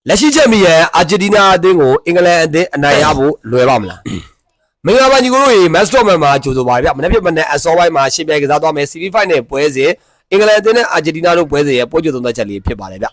လက်ရှိချက်မိရအာဂျင်တီးနားအသင်းကိုအင်္ဂလန်အသင်းအနိုင်ရဖို့လွယ်ပါမလားမင်္ဂလာပါညီကိုတို့ရေမက်စတော့မှာကြိုဆိုပါဗျမနေ့ဖြစ်မနေ့အစောပိုင်းမှာရှင်းပြကစားသွားမယ်စီဗီဖိုင်နယ်ပွဲစဉ်အင်္ဂလန်အသင်းနဲ့အာဂျင်တီးနားတို့ပွဲစဉ်ရဲ့ပွဲကြိုသုံးသက်ချက်လေးဖြစ်ပါတယ်ဗ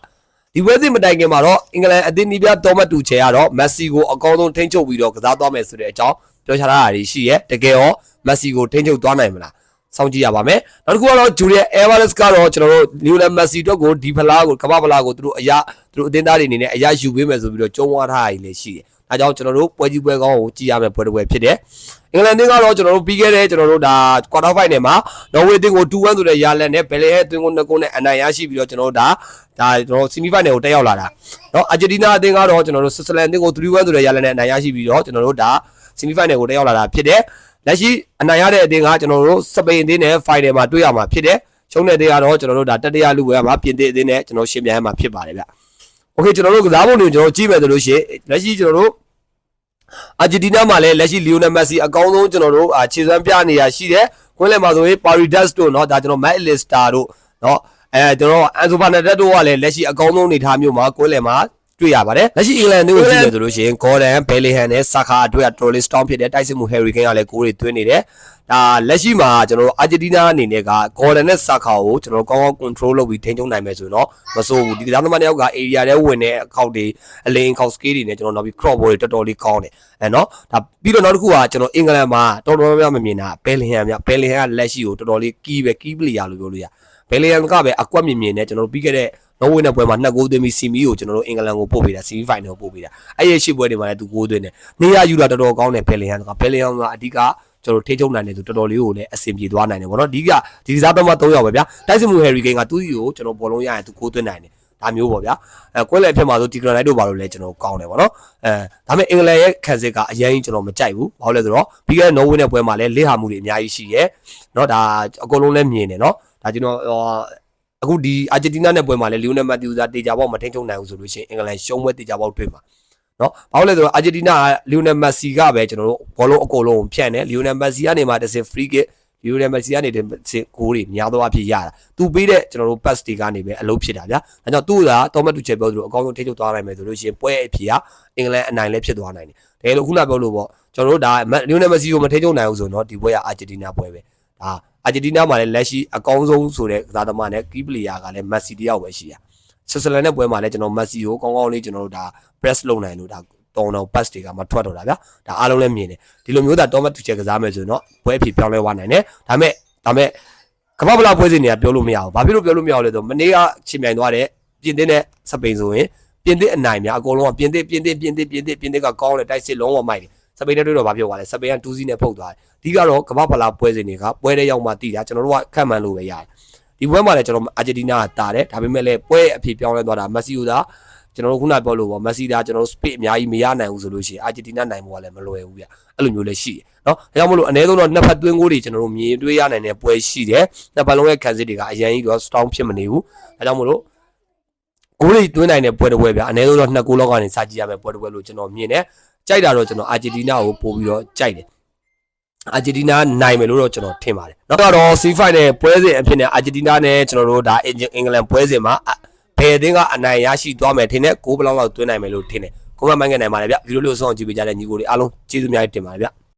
ျဒီပွဲစဉ်မတိုင်ခင်မှာတော့အင်္ဂလန်အသင်းနီးပြတော်မတူချေရတော့မက်ဆီကိုအကောင်းဆုံးထိန်းချုပ်ပြီးတော့ကစားသွားမယ်ဆိုတဲ့အကြောင်းပြောချထားတာရှိရဲတကယ်ရောမက်ဆီကိုထိန်းချုပ်သွားနိုင်မလားစောင့်ကြည့်ရပါမယ်နောက်တစ်ခုကတော့ဂျူလီယန်အဲဗာလက်စ်ကတော့ကျွန်တော်တို့လီယိုနယ်မက်ဆီတို့ကိုဒီဖလားကိုကမ္ဘာဖလားကိုသူတို့အသင်းသားတွေအနေနဲ့အရာယူပေးမယ်ဆိုပြီးတော့ကြုံဝါထားရည်လည်းရှိတယ်ဒါကြောင့်ကျွန်တော်တို့ပွဲကြီးပွဲကောင်းကိုကြည့်ရမယ်ပွဲတစ်ပွဲဖြစ်တယ်အင်္ဂလန်တင်းကတော့ကျွန်တော်တို့ပြီးခဲ့တဲ့ကျွန်တော်တို့ဒါကွာတာဖိုင်နယ်မှာနော်ဝေးတင်းကို 2-1 ဆိုတဲ့ရလန်နဲ့ဘယ်လေဟဲအသင်းကို2 ဂိုးနဲ့အနိုင်ရရှိပြီးတော့ကျွန်တော်တို့ဒါကျွန်တော်စီမီဖိုင်နယ်ကိုတက်ရောက်လာတာနော်အာဂျင်တီးနားအသင်းကတော့ကျွန်တော်တို့ဆွစ်ဇာလန်အသင်းကို 3-1 ဆိုတဲ့ရလန်နဲ့အနိုင်ရရှိပြီးတော့ကျွန်တော်တို့ဒါစီမီဖိုင်နယ်ကိုတက်ရောက်လာတာဖြစ်တယ်လက်ရှိအနိုင်ရတဲ့အသင်းကကျွန်တော်တို့စပိန်အသင်းနဲ့ဖိုင်နယ်မှာတွေ့ရမှာဖြစ်တယ်ရှုံးတဲ့အသင်းကတော့ကျွန်တော်တို့ဒါတတိယလူပွဲမှာပြင်သစ်အသင်းနဲ့ကျွန်တော်ရှင်းပြရမှာဖြစ်ပါတယ်ဗျโอเคကျွန်တော်တို့ကစားပုံတွေကိုကျွန်တော်ကြည့်မယ်ဆိုလို့ရှိရင်လက်ရှိကျွန်တော်တို့အာဂျင်တီးနားမှာလည်းလက်ရှိလီယိုနယ်မက်ဆီအကောင်းဆုံးကျွန်တော်တို့ခြေစွမ်းပြနေရရှိတယ်ကွင်းလယ်မှာဆိုရင်ပါရီဒက်စ်တို့เนาะဒါကျွန်တော်မက်အလစ်စတာတို့เนาะကျွန်တော်အန်ဆိုဖာနက်တက်တို့ကလည်းလက်ရှိအကောင်းဆုံးအနေထားမျိုးမှာကွင်းလယ်မှာတွေ့ရပါတယ်လက်ရှိအင်္ဂလန်တို့ကိုကြည့်တယ်ဆိုလို့ရှိရင်ဂေါ်ဒန်ဘယ်လီဟန်နဲ့ဆာခါအတွက်ကတော်လစ်စတောင်းဖြစ်တဲ့တိုက်စစ်မှုဟယ်ရီကိန်းကလည်းဂိုးတွေသွင်းနေတယ်ဒါလက်ရှိမှာကျွန်တော်တို့အာဂျင်တီးနားအနေနဲ့ကဂေါ်ဒန်နဲ့ဆာခါကိုကျွန်တော်ကောင်းကောင်း control လုပ်ပြီးထိန်းချုပ်နိုင်မယ်ဆိုတော့မစိုးဘူးဒီကစားသမားတယောက်က area ထဲဝင်တဲ့အခောက်တွေအလင်းခောက် scale တွေနဲ့ကျွန်တော်နောက်ပြီး crop ball တွေတော်တော်လေးကောင်းတယ်เนาะဒါပြီးတော့နောက်တစ်ခုကကျွန်တော်အင်္ဂလန်မှာတော်တော်များများမမြင်တာဘယ်လီဟန်ကလက်ရှိကိုတော်တော်လေးကီးပလီယာလို့ပြောလို့ရဘယ်လီဟန်ကပဲအကွက်မြင်နဲ့ကျွန်တော်ပြီးခဲ့တဲ့နော်ဝေးနဲ့ပွဲမှာ2 ဂိုးသွင်းပြီးစီမီကိုကျွန်တော်တို့အင်္ဂလန်ကိုပို့ပေးတာစီမီဖိုင်နယ်ကိုပို့ပေးတာအဲ့ရဲ့ရှစ်ပွဲတွေမှာလည်းသူဂိုးသွင်းတယ်နေရာယူတာတော်တော်ကောင်းတယ်ဘယ်လီဟန်ကအဓိကကျွန်တော်ထိချုပ်နိုင်တယ်သူတော်တော်လေးကိုလည်းအဆင်ပြေသွားနိုင်တယ်ဗောနော်ဒီစားသမား3ယောက်ပဲဗျာတိုက်စစ်မှုဟယ်ရီကိန်းကသူ့ကိုကျွန်တော်ဘောလုံးရရင်သူဂိုးသွင်းနိုင်တယ်ဒါမျိုးပေါ့ဗျာကွဲလေအဖြစ်မှာဆိုဒီကရနိုက်တို့ဘာလို့လဲကျွန်တော်ကောင်းတယ်ဗောနော်ဒါပေမဲ့အင်္ဂလန်ရဲ့ခံစစ်ကအရင်ကျွန်တော်မကြိုက်ဘူးဘာလို့လဲဆိုတော့ပြီးခဲ့တဲ့နော်ဝေးနဲ့ပွဲမှာလည်းလက်ဟာမှုတွေအများကြီးရှိရဲနော်ဒါအကုန်လုံးလည်းမြင်တယ်နော်ဒါကျွန်တော်အခုဒီအာဂျင်တီးနားနဲ့ပွဲမှာလည်းလီယိုနယ်မက်သီယူစာတေချာပေါက်မထိန်းချုပ်နိုင်ဘူးဆိုလို့ရှိရင်အင်္ဂလန်ရှုံးပွဲတေချာပေါက်တွေ့မှာနော်ဘာလို့လဲဆိုတော့အာဂျင်တီးနားလီယိုနယ်မက်ဆီကပဲကျွန်တော်တို့ဘောလုံးအကုန်လုံးဖြန့်တယ်လီယိုနယ်မက်ဆီကနေမှတစ်စင် free kick လီယိုနယ်မက်ဆီကနေတစ်စင်ဂိုးတွေများသောအားဖြင့်ရတာသူပေးတဲ့ကျွန်တော်တို့ pass တွေကနေပဲအလုပ်ဖြစ်တာဗျာဒါကြောင့်သူ့ကတော်မတ်တူချက်ပြောသလိုအကောင်းဆုံးထိန်းချုပ်သွားနိုင်မယ်ဆိုလို့ရှိရင်ပွဲအဖြစ်ကအင်္ဂလန်အနိုင်လည်းဖြစ်သွားနိုင်တယ်ဒါလို့ခုနပြောလို့ပေါ့ကျွန်တော်တို့ဒါလီယိုနယ်မက်ဆီကိုမထိန်းချုပ်နိုင်ဘူးဆိုတော့ဒီပွဲကအာဂျင်တီးနားပွဲပဲဒါအာဂျင်တီးနားမှာလည်းလက်ရှိအကောင်းဆုံးဆိုတဲ့ကစားသမားနဲ့ကီးပလီယာကလည်းမက်ဆီတယောက်ပဲရှိရဆွစ်ဇာလန်နဲ့ပွဲမှာလည်းကျွန်တော်မက်ဆီကိုကောင်းကောင်းလေးကျွန်တော်တို့ဒါ press လုပ်နိုင်လို့ဒါတောင်း pass တွေကမထွက်တော့တာဗျာဒါအားလုံးလည်းမြင်တယ်ဒီလိုမျိုးဒါတော်မတ်တူချက်ကစားမယ်ဆိုတော့ပွဲအဖြစ်ပြောင်းလဲသွားနိုင်တယ်ဒါပေမဲ့ကမ္ဘာ့ဖလားပွဲစဉ်တွေကပြောလို့မရဘူးဘာဖြစ်လို့ပြောလို့မရဘူးလဲဆိုတော့မနေ့ကချင်းမြိုင်သွားတဲ့ပြင်သစ်နဲ့စပိန်ဆိုရင်ပြင်သစ်အနိုင်များအကုန်လုံးကပြင်သစ်ကကောင်းတယ်တိုက်စစ်လုံးဝမိုက်တယ်စပိန်နဲ့တွေ့တော့ဘာပြောသွားလဲစပိန်က2-0နဲ့ဖုတ်သွားတယ်ဒီကတော့ကမ္ဘာ့ဖလားပွဲစဉ်တွေကပွဲတဲ့ရောက်မှတည်တာကျွန်တော်တို့ကခန့်မှန်းလို့ပဲရတယ်ဒီပွဲမှာလည်းကျွန်တော်အာဂျင်တီးနားကတာတယ်ဒါပေမဲ့လည်းပွဲအဖြစ်ပြောင်းလဲသွားတာမက်ဆီကိုသာကျွန်တော်တို့ခုနပြောလို့ပေါ့မက်ဆီဒါကျွန်တော်တို့စပစ်အများကြီးမရနိုင်ဘူးဆိုလို့ရှိရင်အာဂျင်တီးနားနိုင်ဖို့ကလည်းမလွယ်ဘူးဗျအဲ့လိုမျိုးလည်းရှိတယ်เนาะဒါကြောင့်မလို့အနည်းဆုံးတော့နှစ်ဖက်သွင်းဂိုးတွေကျွန်တော်တို့မြင်တွေ့ရနိုင်တဲ့ပွဲရှိတယ်နှစ်ဖက်လုံးရဲ့ခံစစ်တွေကအရင်ကြီးတော့ strong ဖြစ်မနေဘူးဒါကြောင့်မလို့ဂိုးတွေသွင်းနိုင်တဲ့ပွဲတစ်ပွဲဗျအနည်းဆုံးတော့2 ဂိုးလောက်ကနေစကြည့်ရမယ်ပွဲတစ်ပွဲလို့ကျွန်တော်မြင်တယ်ကြိုက်တာတော့ကျွန်တော်အာဂျင်တီးနားကိုပို့ပြီးတော့ကြိုက်တယ်အာဂျင်တီးနားနိုင်မယ်လို့တော့ကျွန်တော်ထင်ပါတယ်နောက်တော့စီဖိုင်နယ်ပွဲစဉ်အဖြစ်နဲ့အာဂျင်တီးနားနဲ့ကျွန်တော်တို့ဒါအင်္ဂလန်ပွဲစဉ်မှာဘယ်အသင်းကအနိုင်ရရှိသွားမယ်ထင်တဲ့ဂိုးဘယ်လောက်လောက်သွင်းနိုင်မယ်လို့ထင်တယ်ကိုမမှန်ခဲ့နိုင်ပါလေဗျဗီဒီယိုလေးကိုစောင့်ကြည့်ပေးကြတဲ့ညီကိုတွေအားလုံးကျေးဇူးများတင်ပါတယ်ဗျ